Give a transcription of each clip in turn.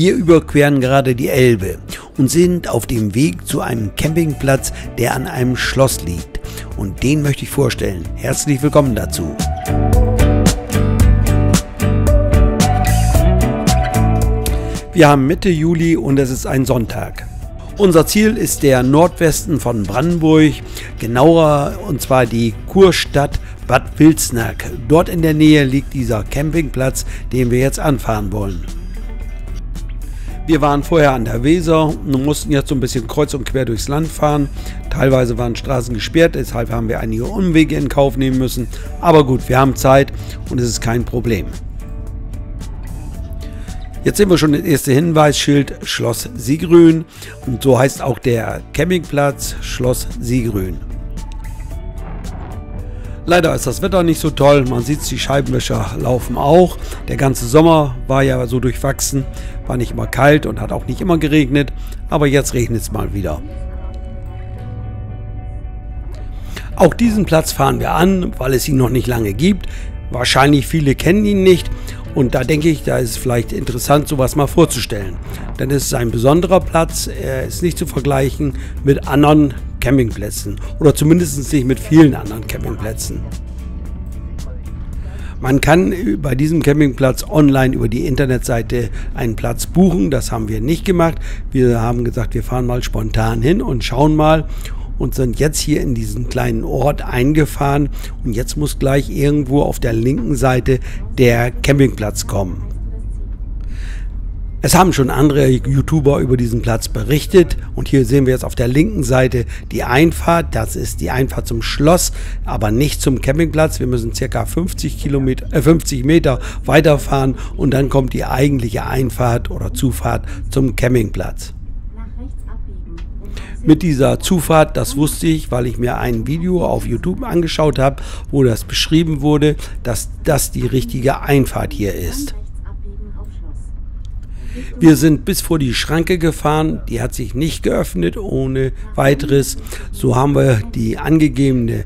Wir überqueren gerade die Elbe und sind auf dem Weg zu einem Campingplatz, der an einem Schloss liegt. Und den möchte ich vorstellen. Herzlich willkommen dazu. Wir haben Mitte Juli und es ist ein Sonntag. Unser Ziel ist der Nordwesten von Brandenburg, genauer und zwar die Kurstadt Bad Wilsnack. Dort in der Nähe liegt dieser Campingplatz, den wir jetzt anfahren wollen. Wir waren vorher an der Weser und mussten jetzt so ein bisschen kreuz und quer durchs Land fahren. Teilweise waren Straßen gesperrt, deshalb haben wir einige Umwege in Kauf nehmen müssen. Aber gut, wir haben Zeit und es ist kein Problem. Jetzt sehen wir schon das erste Hinweisschild, Schloss Siegrün, und so heißt auch der Campingplatz, Schloss Siegrün. Leider ist das Wetter nicht so toll, man sieht, die Scheibenwischer laufen auch. Der ganze Sommer war ja so durchwachsen, war nicht immer kalt und hat auch nicht immer geregnet, aber jetzt regnet es mal wieder. Auch diesen Platz fahren wir an, weil es ihn noch nicht lange gibt. Wahrscheinlich viele kennen ihn nicht. Und da denke ich, da ist es vielleicht interessant, sowas mal vorzustellen. Denn es ist ein besonderer Platz, er ist nicht zu vergleichen mit anderen Campingplätzen oder zumindest nicht mit vielen anderen Campingplätzen. Man kann bei diesem Campingplatz online über die Internetseite einen Platz buchen, das haben wir nicht gemacht. Wir haben gesagt, wir fahren mal spontan hin und schauen mal. Und sind jetzt hier in diesen kleinen Ort eingefahren und jetzt muss gleich irgendwo auf der linken Seite der Campingplatz kommen. Es haben schon andere YouTuber über diesen Platz berichtet und hier sehen wir jetzt auf der linken Seite die Einfahrt. Das ist die Einfahrt zum Schloss, aber nicht zum Campingplatz. Wir müssen ca. 50 Meter weiterfahren und dann kommt die eigentliche Einfahrt oder Zufahrt zum Campingplatz. Mit dieser Zufahrt, das wusste ich, weil ich mir ein Video auf YouTube angeschaut habe, wo das beschrieben wurde, dass das die richtige Einfahrt hier ist. Wir sind bis vor die Schranke gefahren, die hat sich nicht geöffnet ohne weiteres. So haben wir die angegebene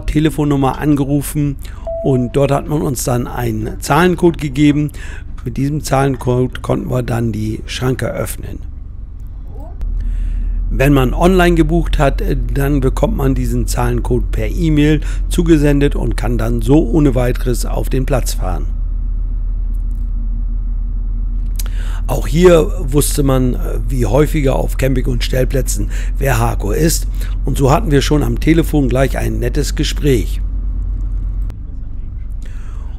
Telefonnummer angerufen und dort hat man uns dann einen Zahlencode gegeben. Mit diesem Zahlencode konnten wir dann die Schranke öffnen. Wenn man online gebucht hat, dann bekommt man diesen Zahlencode per E-Mail zugesendet und kann dann so ohne weiteres auf den Platz fahren. Auch hier wusste man, wie häufiger auf Camping- und Stellplätzen, wer Hardcore ist, und so hatten wir schon am Telefon gleich ein nettes Gespräch.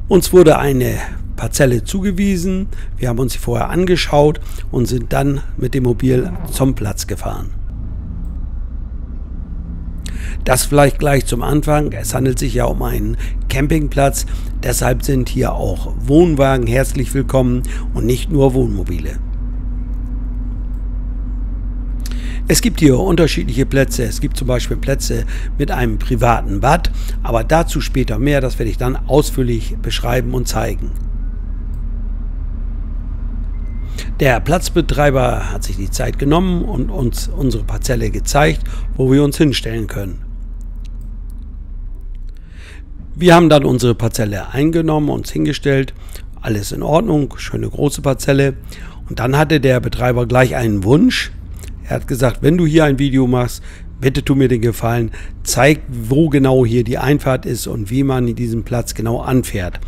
Uns wurde eine Parzelle zugewiesen, wir haben uns sie vorher angeschaut und sind dann mit dem Mobil zum Platz gefahren. Das vielleicht gleich zum Anfang, es handelt sich ja um einen Campingplatz, deshalb sind hier auch Wohnwagen herzlich willkommen und nicht nur Wohnmobile. Es gibt hier unterschiedliche Plätze, es gibt zum Beispiel Plätze mit einem privaten Bad, aber dazu später mehr, das werde ich dann ausführlich beschreiben und zeigen. Der Platzbetreiber hat sich die Zeit genommen und uns unsere Parzelle gezeigt, wo wir uns hinstellen können. Wir haben dann unsere Parzelle eingenommen, uns hingestellt, alles in Ordnung, schöne große Parzelle. Und dann hatte der Betreiber gleich einen Wunsch. Er hat gesagt, wenn du hier ein Video machst, bitte tu mir den Gefallen, zeig, wo genau hier die Einfahrt ist und wie man diesen Platz genau anfährt.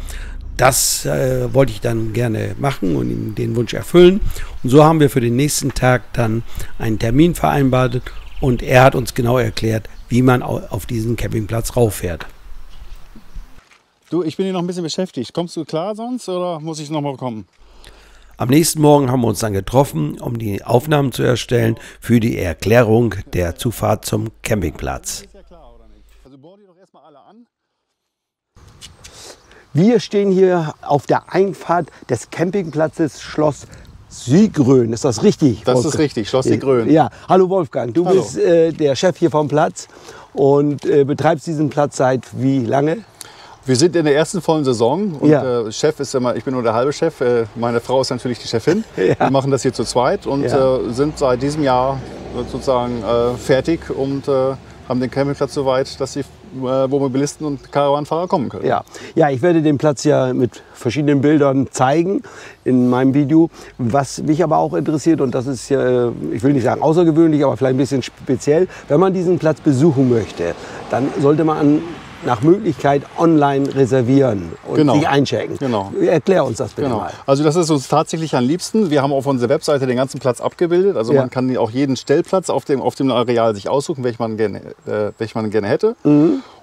Das wollte ich dann gerne machen und ihm den Wunsch erfüllen. Und so haben wir für den nächsten Tag dann einen Termin vereinbart und er hat uns genau erklärt, wie man auf diesen Campingplatz rauffährt. Du, ich bin hier noch ein bisschen beschäftigt. Kommst du klar sonst oder muss ich nochmal kommen? Am nächsten Morgen haben wir uns dann getroffen, um die Aufnahmen zu erstellen für die Erklärung der Zufahrt zum Campingplatz. Wir stehen hier auf der Einfahrt des Campingplatzes Schloss Siegrün. Ist das richtig? Das ist richtig, Schloss Siegrün. Ja, hallo Wolfgang, du bist der Chef hier vom Platz und betreibst diesen Platz seit wie lange? Wir sind in der ersten vollen Saison und ja. Chef ist immer, ich bin nur der halbe Chef, meine Frau ist natürlich die Chefin. Ja. Wir machen das hier zu zweit und sind seit diesem Jahr sozusagen fertig und haben den Campingplatz so weit, dass die Wohnmobilisten und Caravanfahrer kommen können. Ja. Ja, ich werde den Platz ja mit verschiedenen Bildern zeigen in meinem Video. Was mich aber auch interessiert, und das ist ja, ich will nicht sagen außergewöhnlich, aber vielleicht ein bisschen speziell, wenn man diesen Platz besuchen möchte, dann sollte man nach Möglichkeit online reservieren und sich einchecken. Genau. Erklär uns das bitte mal. Also das ist uns tatsächlich am liebsten. Wir haben auf unserer Webseite den ganzen Platz abgebildet. Also man kann auch jeden Stellplatz auf dem Areal sich aussuchen, welchen man gerne hätte.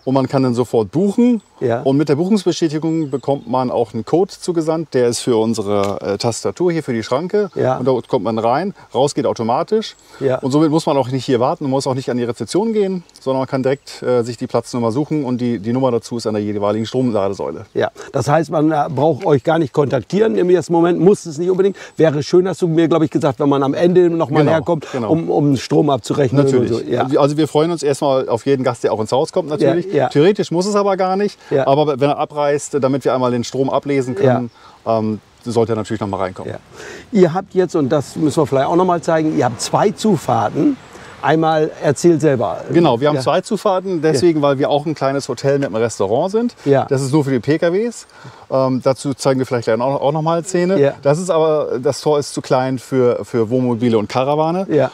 Und man kann dann sofort buchen. Ja. Und mit der Buchungsbestätigung bekommt man auch einen Code zugesandt. Der ist für unsere Tastatur hier für die Schranke. Ja. Und da kommt man rein, raus geht automatisch. Ja. Und somit muss man auch nicht hier warten, man muss auch nicht an die Rezeption gehen, sondern man kann direkt sich die Platznummer suchen und die Nummer dazu ist an der jeweiligen Stromladesäule. Ja, das heißt, man braucht euch gar nicht kontaktieren im ersten Moment, muss es nicht unbedingt. Wäre schön, hast du mir, glaube ich, gesagt, wenn man am Ende noch mal herkommt, um Strom abzurechnen. Natürlich. Und so. Ja. Also wir freuen uns erstmal auf jeden Gast, der auch ins Haus kommt natürlich. Ja. Ja. Theoretisch muss es aber gar nicht. Ja. Aber wenn er abreist, damit wir einmal den Strom ablesen können, sollte er natürlich noch mal reinkommen. Ja. Ihr habt jetzt, und das müssen wir vielleicht auch noch mal zeigen, ihr habt 2 Zufahrten. Einmal erzähl selber. Genau, wir haben 2 Zufahrten, deswegen, weil wir auch ein kleines Hotel mit einem Restaurant sind. Ja. Das ist nur für die PKWs. Dazu zeigen wir vielleicht gleich auch noch mal eine Szene. Ja. Das Tor ist zu klein für Wohnmobile und Karawane. Ja.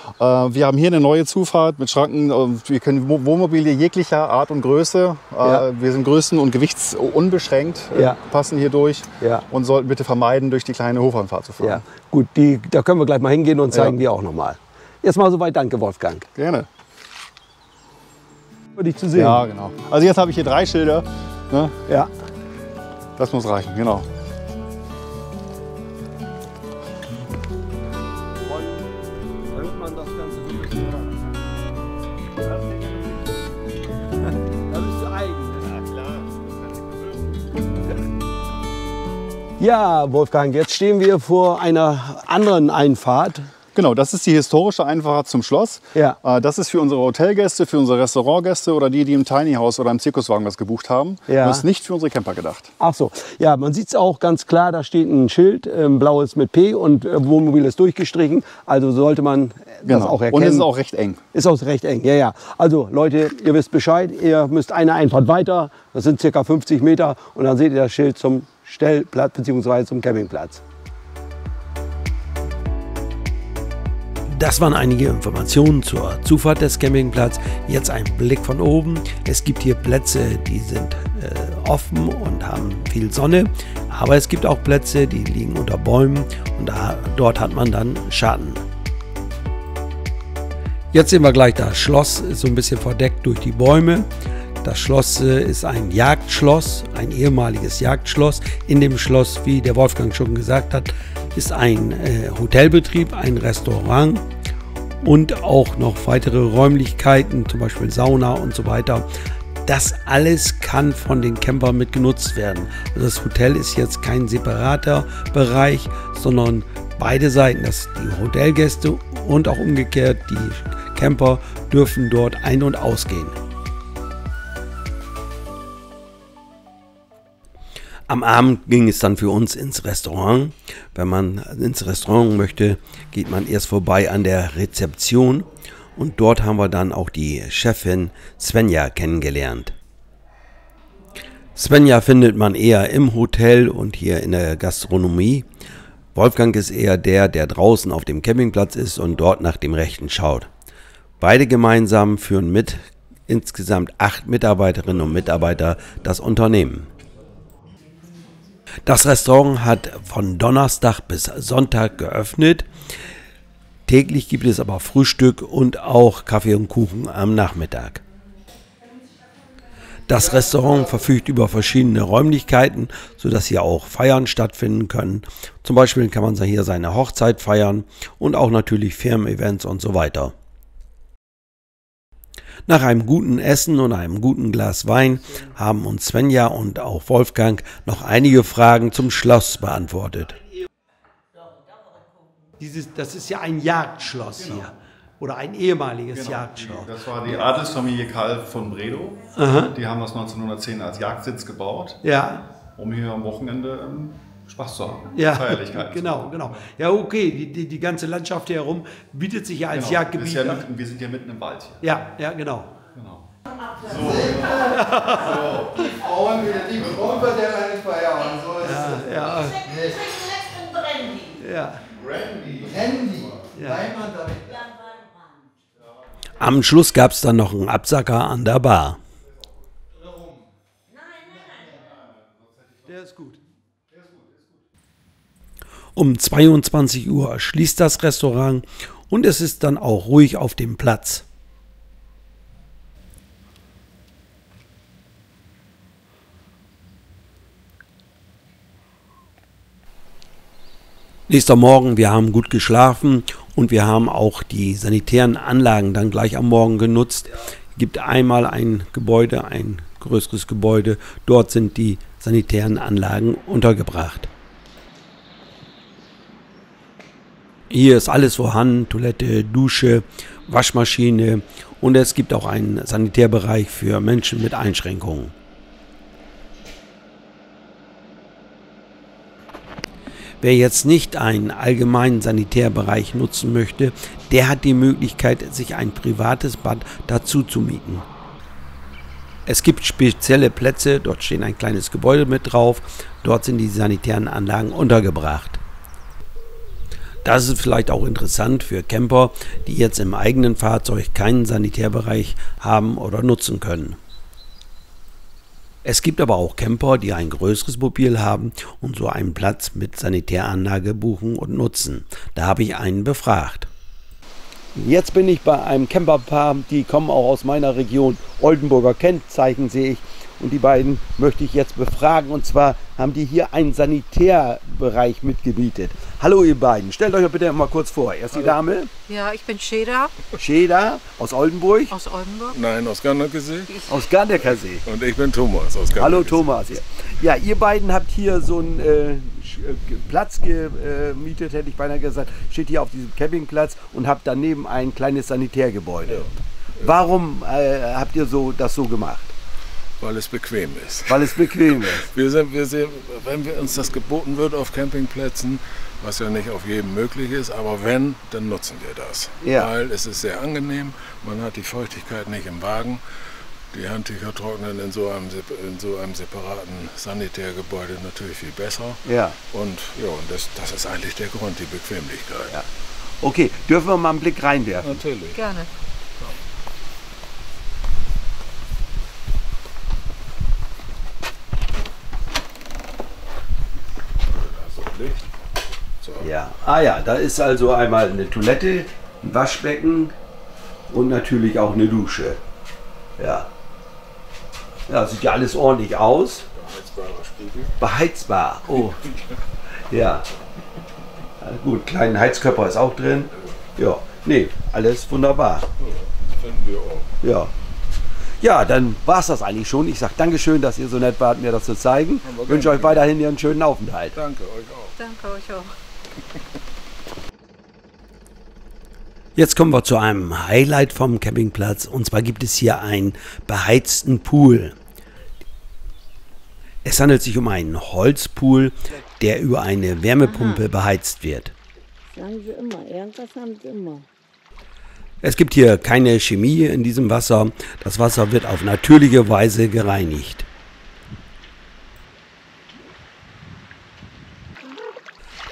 Wir haben hier eine neue Zufahrt mit Schranken. Wir können Wohnmobile jeglicher Art und Größe. Wir sind größen- und gewichtsunbeschränkt, passen hier durch und sollten bitte vermeiden, durch die kleine Hofanfahrt zu fahren. Ja. Gut, da können wir gleich mal hingehen und zeigen die auch noch mal. Erstmal soweit, danke Wolfgang. Gerne. Für dich zu sehen. Ja, genau. Also jetzt habe ich hier 3 Schilder. Ne? Ja. Das muss reichen, genau. Wollt man das Ganze so ein bisschen da bist du eigen. Ja, klar. Ja, Wolfgang, jetzt stehen wir vor einer anderen Einfahrt. Genau, das ist die historische Einfahrt zum Schloss. Ja. Das ist für unsere Hotelgäste, für unsere Restaurantgäste oder die im Tiny House oder im Zirkuswagen was gebucht haben. Ja. Das ist nicht für unsere Camper gedacht. Ach so, ja, man sieht es auch ganz klar, da steht ein Schild, blaues mit P und Wohnmobil ist durchgestrichen. Also sollte man das auch erkennen. Und es ist auch recht eng. Ist auch recht eng, ja, ja. Also Leute, ihr wisst Bescheid, ihr müsst eine Einfahrt weiter, das sind ca. 50 Meter und dann seht ihr das Schild zum Stellplatz bzw. zum Campingplatz. Das waren einige Informationen zur Zufahrt des Campingplatzes. Jetzt ein Blick von oben. Es gibt hier Plätze, die sind offen und haben viel Sonne. Aber es gibt auch Plätze, die liegen unter Bäumen und dort hat man dann Schatten. Jetzt sehen wir gleich das Schloss, ist so ein bisschen verdeckt durch die Bäume. Das Schloss ist ein Jagdschloss, ein ehemaliges Jagdschloss. In dem Schloss, wie der Wolfgang schon gesagt hat, ist ein Hotelbetrieb, ein Restaurant und auch noch weitere Räumlichkeiten, zum Beispiel Sauna und so weiter. Das alles kann von den Campern mit genutzt werden. Also das Hotel ist jetzt kein separater Bereich, sondern beide Seiten, die Hotelgäste und auch umgekehrt die Camper dürfen dort ein- und ausgehen. Am Abend ging es dann für uns ins Restaurant. Wenn man ins Restaurant möchte, geht man erst vorbei an der Rezeption und dort haben wir dann auch die Chefin Svenja kennengelernt. Svenja findet man eher im Hotel und hier in der Gastronomie. Wolfgang ist eher der draußen auf dem Campingplatz ist und dort nach dem Rechten schaut. Beide gemeinsam führen mit insgesamt 8 Mitarbeiterinnen und Mitarbeiter das Unternehmen. Das Restaurant hat von Donnerstag bis Sonntag geöffnet. Täglich gibt es aber Frühstück und auch Kaffee und Kuchen am Nachmittag. Das Restaurant verfügt über verschiedene Räumlichkeiten, sodass hier auch Feiern stattfinden können. Zum Beispiel kann man hier seine Hochzeit feiern und auch natürlich Firmen-Events und so weiter. Nach einem guten Essen und einem guten Glas Wein haben uns Svenja und auch Wolfgang noch einige Fragen zum Schloss beantwortet. Das ist ja ein Jagdschloss hier. Oder ein ehemaliges Jagdschloss. Das war die Adelsfamilie Karl von Bredow. Aha. Die haben das 1910 als Jagdsitz gebaut, um hier am Wochenende Spaß zu haben. Ja, Feierlichkeit. Genau. Ja, okay, die ganze Landschaft hier herum bietet sich ja als Jagdgebiet an. Wir sind ja mitten im Wald hier. Ja, genau. Genau. So. Die Frauen, die bekommen wir der eine feiern. So ist es. Ja. Nee. Ja. Brandy. Ja. Weimann damit. Am Schluss gab es dann noch einen Absacker an der Bar. Der ist gut. Um 22 Uhr schließt das Restaurant und es ist dann auch ruhig auf dem Platz. Nächster Morgen, wir haben gut geschlafen und wir haben auch die sanitären Anlagen dann gleich am Morgen genutzt. Es gibt einmal ein Gebäude, ein größeres Gebäude, dort sind die sanitären Anlagen untergebracht. Hier ist alles vorhanden, Toilette, Dusche, Waschmaschine und es gibt auch einen Sanitärbereich für Menschen mit Einschränkungen. Wer jetzt nicht einen allgemeinen Sanitärbereich nutzen möchte, der hat die Möglichkeit, sich ein privates Bad dazu zu mieten. Es gibt spezielle Plätze, dort steht ein kleines Gebäude mit drauf, dort sind die sanitären Anlagen untergebracht. Das ist vielleicht auch interessant für Camper, die jetzt im eigenen Fahrzeug keinen Sanitärbereich haben oder nutzen können. Es gibt aber auch Camper, die ein größeres Mobil haben und so einen Platz mit Sanitäranlage buchen und nutzen. Da habe ich einen befragt. Jetzt bin ich bei einem Camperpaar, die kommen auch aus meiner Region. Oldenburger Kennzeichen sehe ich. Und die beiden möchte ich jetzt befragen. Und zwar haben die hier einen Sanitärbereich mitgemietet. Hallo ihr beiden, stellt euch doch bitte mal kurz vor. Erst die Dame. Ja, ich bin Scheda. Scheda aus Oldenburg. Aus Oldenburg. Nein, aus Gardeckersee. Aus Gardeckersee. Und ich bin Thomas aus Gardeckersee. Hallo Thomas. Ja, ihr beiden habt hier so einen Platz gemietet, hätte ich beinahe gesagt. Steht hier auf diesem Campingplatz und habt daneben ein kleines Sanitärgebäude. Ja. Warum habt ihr das so gemacht? Weil es bequem ist. Weil es bequem ist. Wir sehen, wenn uns das geboten wird auf Campingplätzen, was ja nicht auf jedem möglich ist, aber wenn, dann nutzen wir das. Ja. Weil es ist sehr angenehm, man hat die Feuchtigkeit nicht im Wagen. Die Handtücher trocknen in so einem separaten Sanitärgebäude natürlich viel besser. Ja. Und ja, das ist eigentlich der Grund, die Bequemlichkeit. Ja. Okay, dürfen wir mal einen Blick reinwerfen? Natürlich. Gerne. So. Ja. Ah ja, da ist also einmal eine Toilette, ein Waschbecken und natürlich auch eine Dusche. Ja. Ja, sieht ja alles ordentlich aus. Beheizbarer Spiegel. Beheizbar. Oh. Ja. Gut, kleinen Heizkörper ist auch drin. Ja. Nee, alles wunderbar. Finden wir auch. Ja. Ja, dann war es das eigentlich schon. Ich sage Dankeschön, dass ihr so nett wart, mir das zu zeigen. Ich wünsche euch weiterhin einen schönen Aufenthalt. Danke, euch auch. Danke euch auch. Jetzt kommen wir zu einem Highlight vom Campingplatz. Und zwar gibt es hier einen beheizten Pool. Es handelt sich um einen Holzpool, der über eine Wärmepumpe beheizt wird. Sagen sie immer, irgendwas haben sie immer. Es gibt hier keine Chemie in diesem Wasser. Das Wasser wird auf natürliche Weise gereinigt.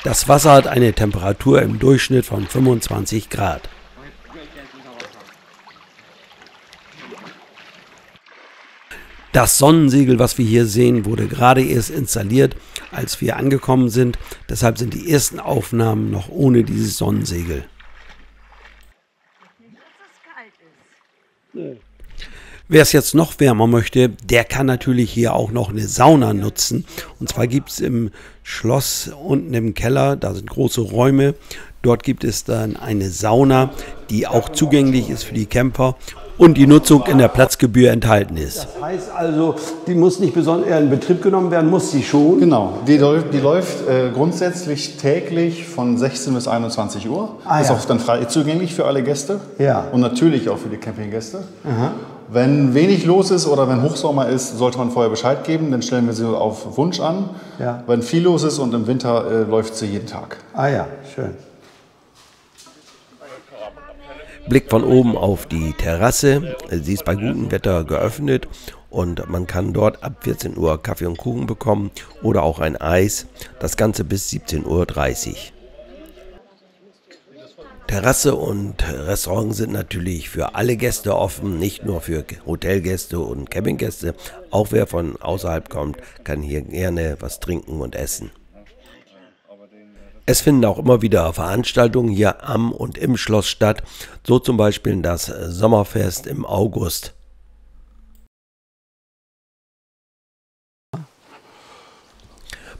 Das Wasser hat eine Temperatur im Durchschnitt von 25 Grad. Das Sonnensegel, was wir hier sehen, wurde gerade erst installiert, als wir angekommen sind. Deshalb sind die ersten Aufnahmen noch ohne dieses Sonnensegel. Wer es jetzt noch wärmer möchte, der kann natürlich hier auch noch eine Sauna nutzen. Und zwar gibt es im Schloss unten im Keller, da sind große Räume. Dort gibt es dann eine Sauna, die auch zugänglich ist für die Camper und die Nutzung in der Platzgebühr enthalten ist. Das heißt also, die muss nicht besonders in Betrieb genommen werden, muss sie schon? Genau, die läuft grundsätzlich täglich von 16 bis 21 Uhr. Ist auch dann frei zugänglich für alle Gäste und natürlich auch für die Campinggäste. Wenn wenig los ist oder wenn Hochsommer ist, sollte man vorher Bescheid geben, dann stellen wir sie auf Wunsch an. Wenn viel los ist und im Winter läuft sie jeden Tag. Ah ja, schön. Blick von oben auf die Terrasse. Sie ist bei gutem Wetter geöffnet und man kann dort ab 14 Uhr Kaffee und Kuchen bekommen oder auch ein Eis. Das Ganze bis 17:30 Uhr. Terrasse und Restaurant sind natürlich für alle Gäste offen, nicht nur für Hotelgäste und Campinggäste. Auch wer von außerhalb kommt, kann hier gerne was trinken und essen. Es finden auch immer wieder Veranstaltungen hier am und im Schloss statt, so zum Beispiel das Sommerfest im August.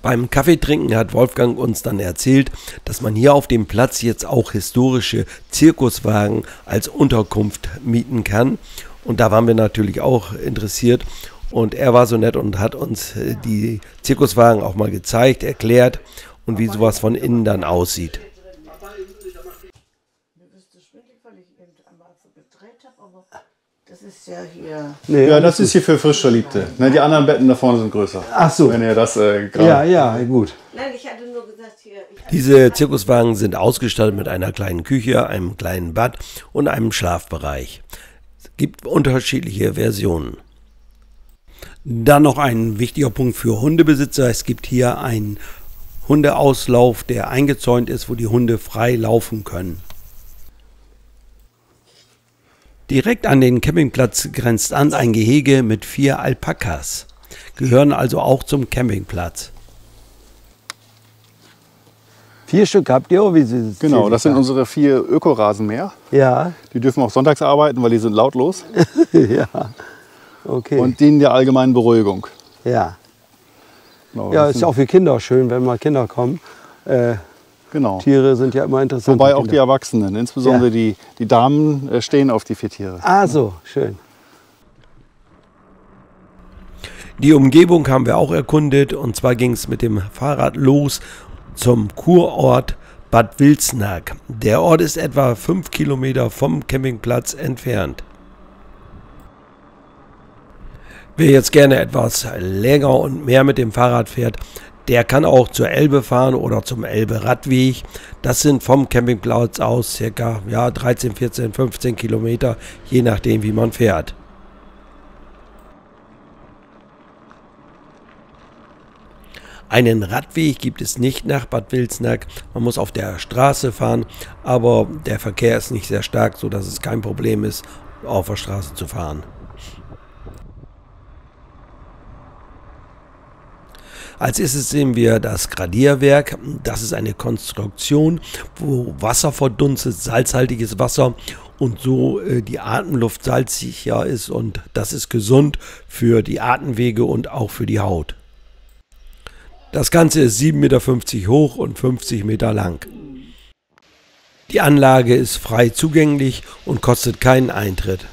Beim Kaffeetrinken hat Wolfgang uns dann erzählt, dass man hier auf dem Platz jetzt auch historische Zirkuswagen als Unterkunft mieten kann. Und da waren wir natürlich auch interessiert. Und er war so nett und hat uns die Zirkuswagen auch mal gezeigt, erklärt und wie sowas von innen dann aussieht. Das ist ja hier. Nee, Ja, das ist hier für Frischverliebte. Ne, die anderen Betten da vorne sind größer. Ach so. Wenn ihr das Ja, gut. Nein, ich hatte nur gesagt, hier. Diese Zirkuswagen sind ausgestattet mit einer kleinen Küche, einem kleinen Bad und einem Schlafbereich. Es gibt unterschiedliche Versionen. Dann noch ein wichtiger Punkt für Hundebesitzer. Es gibt hier einen Hundeauslauf, der eingezäunt ist, wo die Hunde frei laufen können. Direkt an den Campingplatz grenzt an ein Gehege mit 4 Alpakas. Gehören also auch zum Campingplatz. 4 Stück habt ihr, oder wie Sie es Genau, das sind sagen? unsere 4 Ökorasenmäher. Ja, Die dürfen auch sonntags arbeiten, weil die sind lautlos ja. Okay. und dienen der allgemeinen Beruhigung. ja. Genau, Ja, das ist sind- ja auch für Kinder schön, wenn mal Kinder kommen. genau. Tiere sind ja immer interessant. Wobei für auch die Kinder. Erwachsenen, insbesondere die Damen, stehen auf die 4 Tiere. Ah, so, schön. Die Umgebung haben wir auch erkundet und zwar ging es mit dem Fahrrad los zum Kurort Bad Wilsnack. Der Ort ist etwa 5 Kilometer vom Campingplatz entfernt. Wer jetzt gerne etwas länger und mehr mit dem Fahrrad fährt, der kann auch zur Elbe fahren oder zum Elbe-Radweg. Das sind vom Campingplatz aus ca. 13, 14, 15 Kilometer, je nachdem wie man fährt. Einen Radweg gibt es nicht nach Bad Wilsnack. Man muss auf der Straße fahren, aber der Verkehr ist nicht sehr stark, sodass es kein Problem ist, auf der Straße zu fahren. Als erstes sehen wir das Gradierwerk. Das ist eine Konstruktion, wo Wasser verdunstet, salzhaltiges Wasser und so die Atemluft salzsicher ist und das ist gesund für die Atemwege und auch für die Haut. Das Ganze ist 7,50 Meter hoch und 50 Meter lang. Die Anlage ist frei zugänglich und kostet keinen Eintritt.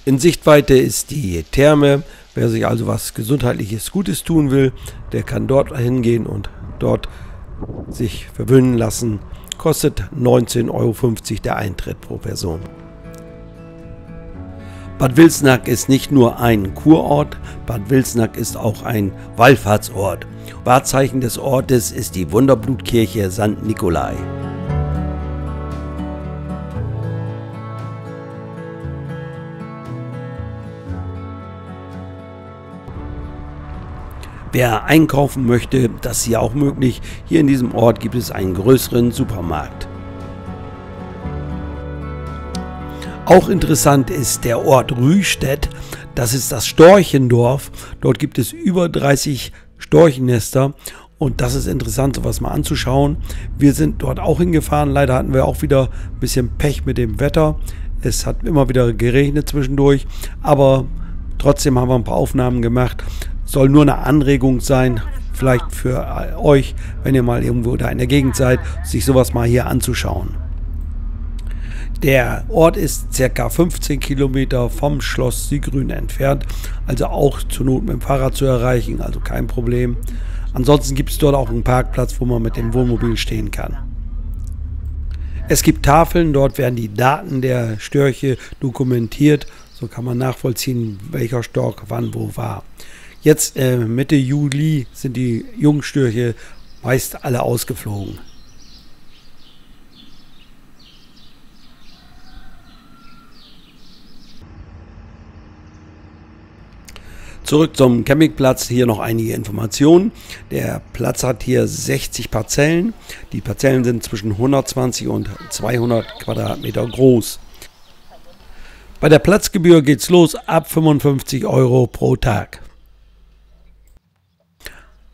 In Sichtweite ist die Therme. Wer sich also was Gesundheitliches Gutes tun will, der kann dort hingehen und dort sich verwöhnen lassen. Kostet 19,50 Euro der Eintritt pro Person. Bad Wilsnack ist nicht nur ein Kurort, Bad Wilsnack ist auch ein Wallfahrtsort. Wahrzeichen des Ortes ist die Wunderblutkirche St. Nikolai. Wer einkaufen möchte, das ist hier auch möglich. Hier in diesem Ort gibt es einen größeren Supermarkt. Auch interessant ist der Ort Rühstedt. Das ist das Storchendorf. Dort gibt es über 30 Storchennester. Und das ist interessant, sowas mal anzuschauen. Wir sind dort auch hingefahren. Leider hatten wir auch wieder ein bisschen Pech mit dem Wetter. Es hat immer wieder geregnet zwischendurch. Aber trotzdem haben wir ein paar Aufnahmen gemacht. Soll nur eine Anregung sein, vielleicht für euch, wenn ihr mal irgendwo da in der Gegend seid, sich sowas mal hier anzuschauen. Der Ort ist ca. 15 Kilometer vom Schloss Sigrün entfernt, also auch zur Not mit dem Fahrrad zu erreichen, also kein Problem. Ansonsten gibt es dort auch einen Parkplatz, wo man mit dem Wohnmobil stehen kann. Es gibt Tafeln, dort werden die Daten der Störche dokumentiert, so kann man nachvollziehen, welcher Storch wann wo war. Jetzt Mitte Juli sind die Jungstörche meist alle ausgeflogen. Zurück zum Campingplatz, hier noch einige Informationen. Der Platz hat hier 60 Parzellen. Die Parzellen sind zwischen 120 und 200 Quadratmeter groß. Bei der Platzgebühr geht's los ab 55 € pro Tag.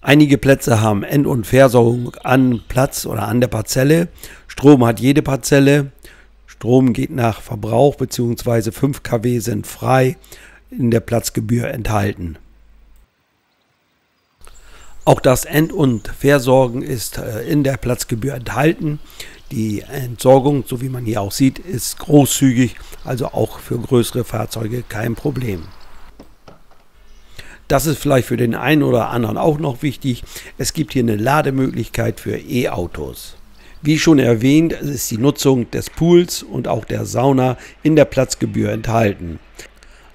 Einige Plätze haben End- und Versorgung an Platz oder an der Parzelle. Strom hat jede Parzelle. Strom geht nach Verbrauch bzw. 5 kW sind frei in der Platzgebühr enthalten. Auch das End- und Versorgen ist in der Platzgebühr enthalten. Die Entsorgung, so wie man hier auch sieht, ist großzügig, also auch für größere Fahrzeuge kein Problem. Das ist vielleicht für den einen oder anderen auch noch wichtig. Es gibt hier eine Lademöglichkeit für E-Autos. Wie schon erwähnt, ist die Nutzung des Pools und auch der Sauna in der Platzgebühr enthalten.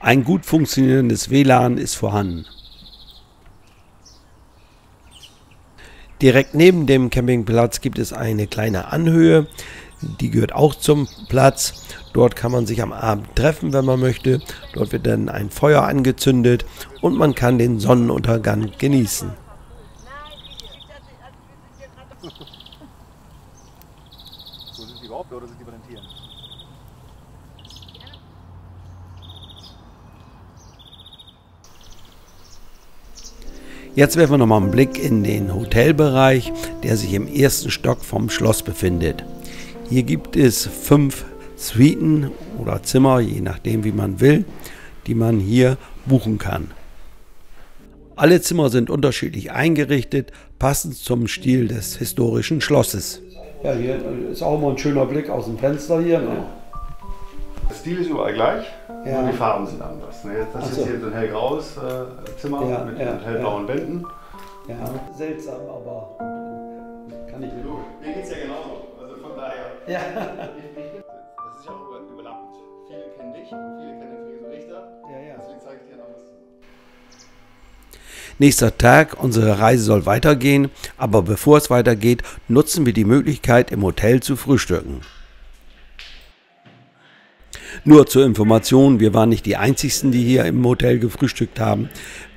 Ein gut funktionierendes WLAN ist vorhanden. Direkt neben dem Campingplatz gibt es eine kleine Anhöhe, die gehört auch zum Platz. Dort kann man sich am Abend treffen, wenn man möchte. Dort wird dann ein Feuer angezündet und man kann den Sonnenuntergang genießen. So sind die überhaupt oder sind die bei den Tieren? Jetzt werfen wir nochmal einen Blick in den Hotelbereich, der sich im ersten Stock vom Schloss befindet. Hier gibt es 5 Suiten oder Zimmer, je nachdem wie man will, die man hier buchen kann. Alle Zimmer sind unterschiedlich eingerichtet, passend zum Stil des historischen Schlosses. Ja, hier ist auch mal ein schöner Blick aus dem Fenster hier. Ne? Der Stil ist überall gleich, Ja. nur die Farben sind anders. Ne? Das Ach ist so. hier so ein hellgraues Zimmer Ja, mit ja, hellblauen Wänden. Ja, seltsam, aber kann ich nicht. Mir geht es ja genauso. Also von daher. Ja. Das ist ja auch überlappend. Viele kennen dich und viele kennen den Friso Richter. Ja. Deswegen zeige ich dir noch was. Nächster Tag, unsere Reise soll weitergehen, aber bevor es weitergeht, nutzen wir die Möglichkeit, im Hotel zu frühstücken. Nur zur Information, wir waren nicht die Einzigen, die hier im Hotel gefrühstückt haben.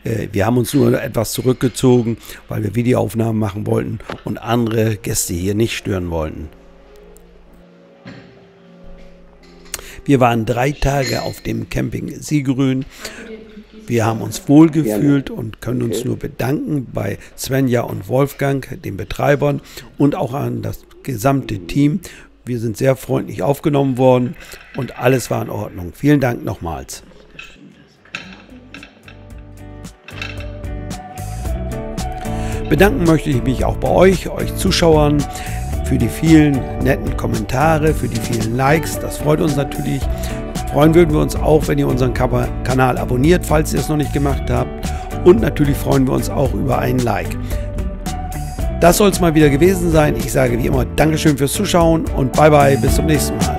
Wir haben uns nur etwas zurückgezogen, weil wir Videoaufnahmen machen wollten und andere Gäste hier nicht stören wollten. Wir waren 3 Tage auf dem Camping Siegrün. Wir haben uns wohlgefühlt und können uns nur bedanken bei Svenja und Wolfgang, den Betreibern, und auch an das gesamte Team. Wir sind sehr freundlich aufgenommen worden und alles war in Ordnung. Vielen Dank nochmals. Bedanken möchte ich mich auch bei euch Zuschauern, für die vielen netten Kommentare, für die vielen Likes. Das freut uns natürlich. Freuen würden wir uns auch, wenn ihr unseren Kanal abonniert, falls ihr es noch nicht gemacht habt. Und natürlich freuen wir uns auch über einen Like. Das soll es mal wieder gewesen sein. Ich sage wie immer Dankeschön fürs Zuschauen und bye bye, bis zum nächsten Mal.